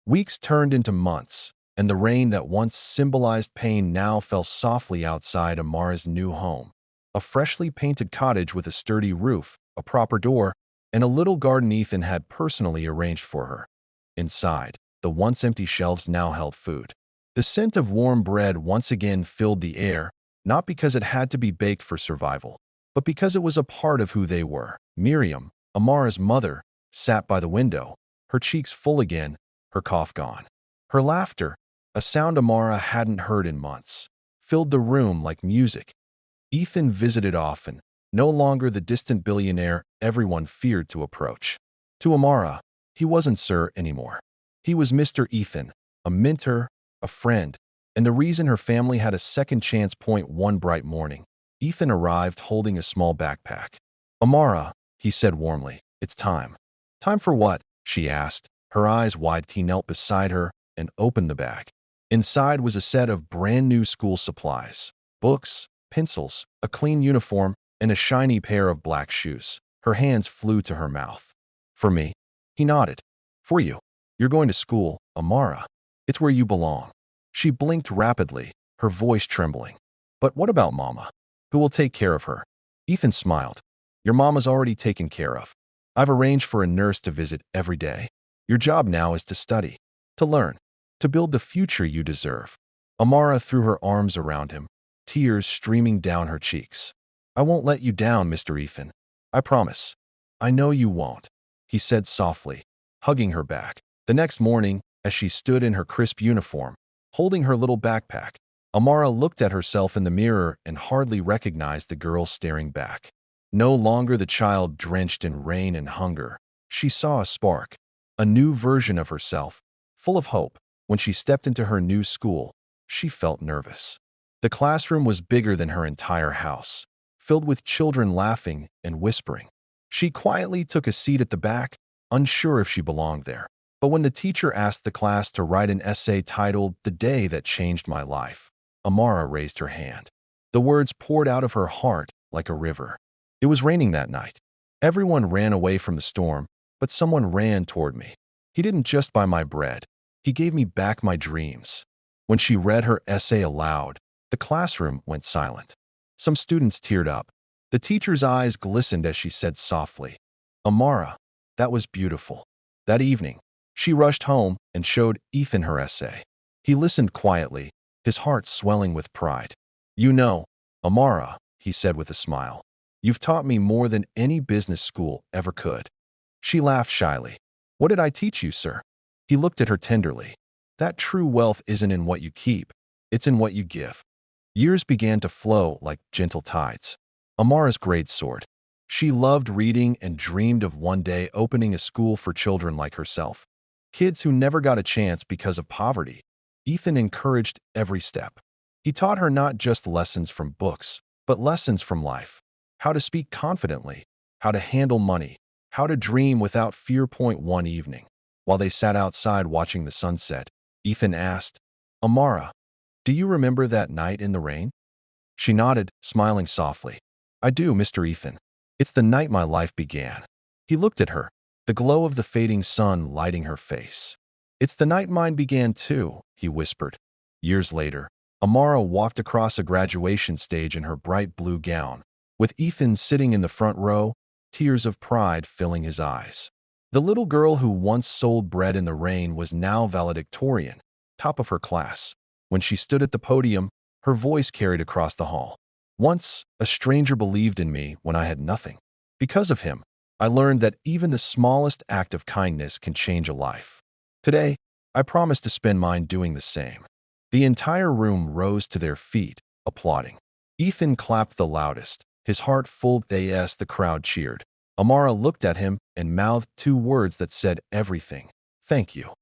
Weeks turned into months, and the rain that once symbolized pain now fell softly outside Amara's new home. A freshly painted cottage with a sturdy roof, a proper door, and a little garden Ethan had personally arranged for her. Inside, the once empty shelves now held food. The scent of warm bread once again filled the air, not because it had to be baked for survival, but because it was a part of who they were. Miriam, Amara's mother, sat by the window, her cheeks full again, her cough gone. Her laughter, a sound Amara hadn't heard in months, filled the room like music. Ethan visited often, no longer the distant billionaire everyone feared to approach. To Amara, he wasn't Sir anymore. He was Mr. Ethan, a mentor, a friend, and the reason her family had a second chance. One bright morning, Ethan arrived holding a small backpack. "Amara," he said warmly, "it's time." "Time for what?" she asked, her eyes wide. He knelt beside her and opened the bag. Inside was a set of brand new school supplies, books, pencils, a clean uniform, and a shiny pair of black shoes. Her hands flew to her mouth. "For me?" He nodded. "For you. You're going to school, Amara. It's where you belong." She blinked rapidly, her voice trembling. "But what about Mama? Who will take care of her?" Ethan smiled. "Your Mama's already taken care of. I've arranged for a nurse to visit every day. Your job now is to study, to learn, to build the future you deserve." Amara threw her arms around him, tears streaming down her cheeks. "I won't let you down, Mr. Ethan. I promise." "I know you won't," he said softly, hugging her back. The next morning, as she stood in her crisp uniform, holding her little backpack, Amara looked at herself in the mirror and hardly recognized the girl staring back. No longer the child drenched in rain and hunger. She saw a spark, a new version of herself, full of hope. When she stepped into her new school, she felt nervous. The classroom was bigger than her entire house, filled with children laughing and whispering. She quietly took a seat at the back, unsure if she belonged there. But when the teacher asked the class to write an essay titled "The Day That Changed My Life," Amara raised her hand. The words poured out of her heart like a river. It was raining that night. Everyone ran away from the storm, but someone ran toward me. He didn't just buy my bread. He gave me back my dreams. When she read her essay aloud, the classroom went silent. Some students teared up. The teacher's eyes glistened as she said softly, "Amara, that was beautiful." That evening, she rushed home and showed Ethan her essay. He listened quietly, his heart swelling with pride. "You know, Amara," he said with a smile, "you've taught me more than any business school ever could." She laughed shyly. "What did I teach you, sir?" He looked at her tenderly. "That true wealth isn't in what you keep, it's in what you give." Years began to flow like gentle tides. Amara's grades soared. She loved reading and dreamed of one day opening a school for children like herself, kids who never got a chance because of poverty. Ethan encouraged every step. He taught her not just lessons from books, but lessons from life. How to speak confidently, how to handle money, how to dream without fear. One evening, while they sat outside watching the sunset, Ethan asked, "Amara, do you remember that night in the rain?" She nodded, smiling softly. "I do, Mr. Ethan. It's the night my life began." He looked at her, the glow of the fading sun lighting her face. "It's the night mine began too," he whispered. Years later, Amara walked across a graduation stage in her bright blue gown, with Ethan sitting in the front row, tears of pride filling his eyes. The little girl who once sold bread in the rain was now valedictorian, top of her class. When she stood at the podium, her voice carried across the hall. "Once, a stranger believed in me when I had nothing. Because of him, I learned that even the smallest act of kindness can change a life. Today, I promise to spend mine doing the same." The entire room rose to their feet, applauding. Ethan clapped the loudest, his heart full as the crowd cheered. Amara looked at him and mouthed two words that said everything: "Thank you."